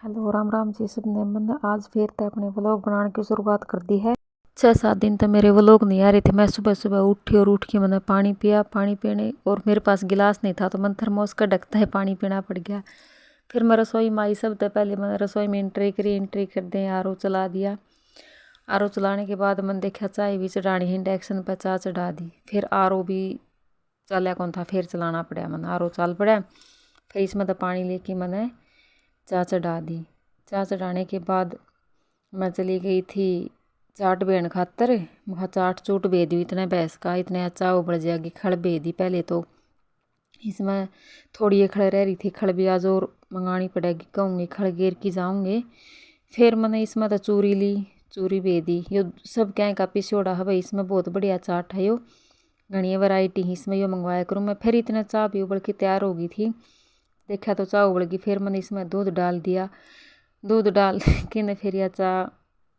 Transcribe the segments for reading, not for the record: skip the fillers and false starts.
Hello Ram Ram ji सबने। मैंने आज फिर तो अपने व्लॉग बनाने की शुरुआत कर दी है। 6-7 दिन तो मेरे व्लॉग नहीं आ रहे थे। मैं सुबह सुबह उठी और उठ के मैंने पानी पिया। पानी पीने और मेरे पास गिलास नहीं था तो मैं थर्मोस का ढकता है पानी पीना पड़ गया। फिर मैं रसोई में आई। सबसे पहले मैंने रसोई में एंट्री कर दें, आर ओ चला दिया। आर ओ चलाने के बाद मैंने देखा चाय भी चढ़ानी है, इंडक्शन पर चाय चढ़ा दी। फिर आर ओ भी चला कौन था, फिर चलाना पड़ा। मैंने आर ओ चल पड़ा। फिर इसमें तो पानी लेके मैंने चाय चढ़ा दी। चाय चढ़ाने के बाद मैं चली गई थी चाट बेन खातर। वहाँ चाट चूट बे दी। इतना भैंस का इतने अच्छा उबल जाएगी। खड़ बे दी पहले तो। इसमें थोड़ी ये खड़ रह रही थी। खड़ भी आज और मंगानी पड़ेगी, कहूँगी खड़ गेर की जाऊँगे। फिर मैंने इसमें तो चूरी ली, चूरी बे दी। यो सब क्या का पिसोड़ा है भाई। इसमें बहुत बढ़िया चाट है। यो घनी वैरायटी ही इसमें यो मंगवाया करूँ मैं। फिर इतना चाय भी उबल के तैयार हो गई थी। देखा तो चाय उबल गई। फिर मैंने इसमें दूध डाल दिया। दूध डाल के फिर यह चाय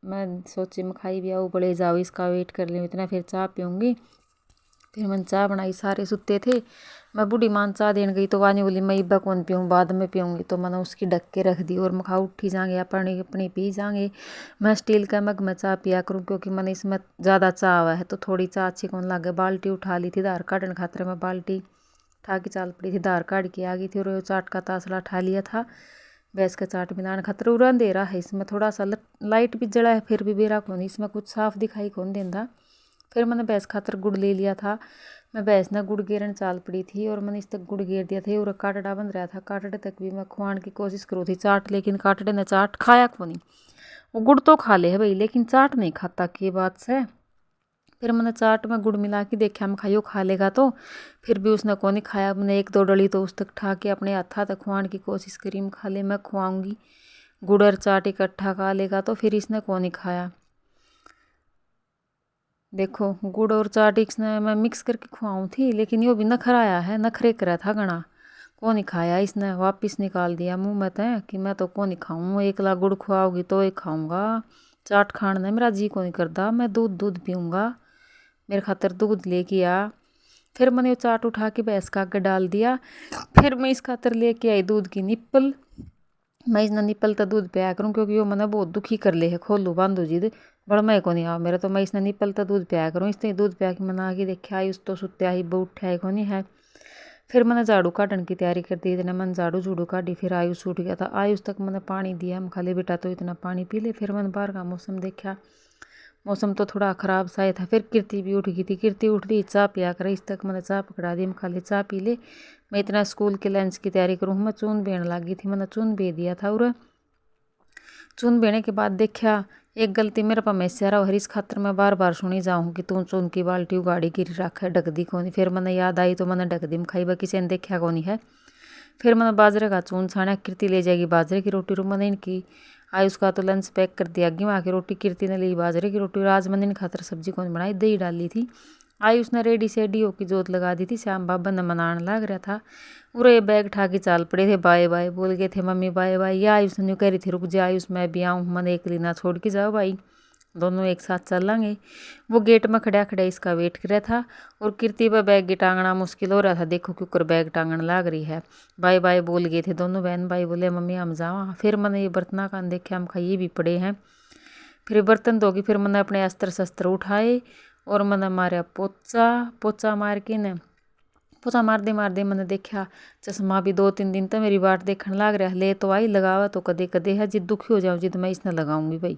मैं सोची मैं खाई भी उबले जाओ, इसका वेट कर लूँ इतना, फिर चाय पीऊँगी। फिर मैंने चाय बनाई। सारे सुते थे। मैं बूढ़ी मान चाय देने गई तो वानी बोली मैं इब्बा कौन पीऊँ, बाद में पीऊँगी। तो मैंने उसकी ढक के रख दी और मैं खा उठी जाएंगे अपनी अपनी पी जाएंगे। मैं स्टील का मग में चाय पिया करूँ क्योंकि मैंने इसमें ज़्यादा चाय हुआ है तो थोड़ी चाय अच्छी कौन लगे। बाल्टी उठा ली थी धार काटने खातर। मैं बाल्टी उठा के चाल पड़ी थी, धार काट के आ गई थी। और चाट का तासला उठा लिया था भैंस का चाट मिलाने खातर। उरा अंधेरा है इसमें, थोड़ा सा लाइट भी जला है फिर भी बेरा कौन, इसमें कुछ साफ दिखाई कौन देता। फिर मैंने भैंस खातर गुड़ ले लिया था। मैं भैंस ने गुड़ गेरन चाल पड़ी थी और मैंने इस तक गुड़ गेर दिया था। और काटड़ा बन रहा था, काटड़े तक भी मैं खुआने की कोशिश करूँ थी चाट, लेकिन काटड़े ने चाट खाया को नहीं। वो गुड़ तो खा ले है भाई लेकिन चाट नहीं खाता की बात से। फिर मैंने चाट में गुड़ मिला के देखा मैं खाइयो खा लेगा तो, फिर भी उसने कौन नहीं खाया। मैंने एक दो डली तो उस तक ठा के अपने हाथा तक खुआने की कोशिश करी। मैं खा ले, मैं खुआऊँगी। गुड़ और चाट इकट्ठा खा लेगा तो फिर इसने कौन नहीं खाया। देखो गुड़ और चाट इसने मैं मिक्स करके खुआऊँ थी लेकिन यो भी नखराया है, नखरे करा था घना। कौन नहीं खाया, इसने वापस निकाल दिया मुँह में तय कि मैं तो कौन नहीं खाऊँ, एक लाख गुड़ खुआओगी तो एक खाऊँगा। चाट खाने में मेरा जी को नहीं करता, मैं दूध दूध पीऊँगा। मेरे खातर दूध लेके आ। फिर मैंने वो चाट उठा के भैंस का आगे डाल दिया। फिर मैं इस खातर लेके आई दूध की निप्पल। मैं इस निप्पल तो दूध पिया करूँ क्योंकि वो मैंने बहुत दुखी कर ले है, खोलू बांधू जिद बड़ा मैं को नहीं आ मेरा। तो मैं इसने निप्पल तो दूध पिया करूँ। इसने दूध पिया के मैंने आगे देखा आई उस तो सुत्या ही बहुत उठा को नहीं है। फिर मैंने झाड़ू काटने की तैयारी कर दी। इतना मैंने झाड़ू झूड़ू काटी। फिर आयुष उठ गया था, आयुष तक मैंने पानी दिया। मैं खाली बेटा तो इतना पानी पी ले। फिर मैंने बाहर का मौसम देखा, मौसम तो थोड़ा ख़राब सा ही था। फिर कीर्ति भी उठ गई थी। कीर्ति उठ रही चाय पिया कर, इस तक मैंने चाय पकड़ा दी। मैं खाली चाय पी ले, मैं इतना स्कूल के लंच की तैयारी करूँ। मैं चून बेन लगी थी, मैंने चून बे दिया था। और चून बेने के बाद देखा एक गलती मेरे पर मैं सारा हर इस खातर मैं बार बार सुनी जाऊँ कि तू चून की बाल्टी उगाड़ी गिरी रख है, ढक दी कौन। फिर मैंने याद आई तो मैंने ढक दी। मैं खाई बा किसी ने देखा कौन है। फिर मैंने बाजरे का चून छाना। कीर्ति ले जाएगी बाजरे की रोटी। रूम मैंने इनकी आई उसका तो लंच पैक कर दिया। गेहूं की रोटी कीर्ति ने ली, बाजरे की रोटी। और आज मैंने इन खातर सब्जी कौन बनाई, दही डाली थी। आई उसने रेडी सेडी हो की जोत लगा दी थी। श्याम बाबा ने मनाने लग रहा था। उरे बैग ठा के चाल पड़े थे, बाय बाय बोल गए थे मम्मी बाय बाय। या आयुष ने कह रही थी रुक जा आयुष मैं भी आऊँ, मैंने एक लीना छोड़ के जाओ भाई, दोनों एक साथ चल लेंगे। वो गेट में खड़ा खड़ा इसका वेट कर रहा था। और कीर्ति पर बैग टांगना मुश्किल हो रहा था। देखो क्योंकर बैग टांगने लग रही है। बाय बाय बोल गए थे दोनों बहन भाई। बोले मम्मी हम जावा। फिर मैंने ये बर्तना कान देखे, हम खाइए भी पड़े हैं। फिर बर्तन धोगी। फिर मैंने अपने अस्त्र शस्त्र उठाए और मैंने मारा पोचा। पोचा मार के न पोचा मार दे मैंने देखा चश्मा भी 2-3 दिन तो मेरी बाट देखने लग रहा है। ले तो आई लगावा तो कदे कदे है, जिद दुखी हो जाऊँ जिद मैं इसने लगाऊंगी भाई।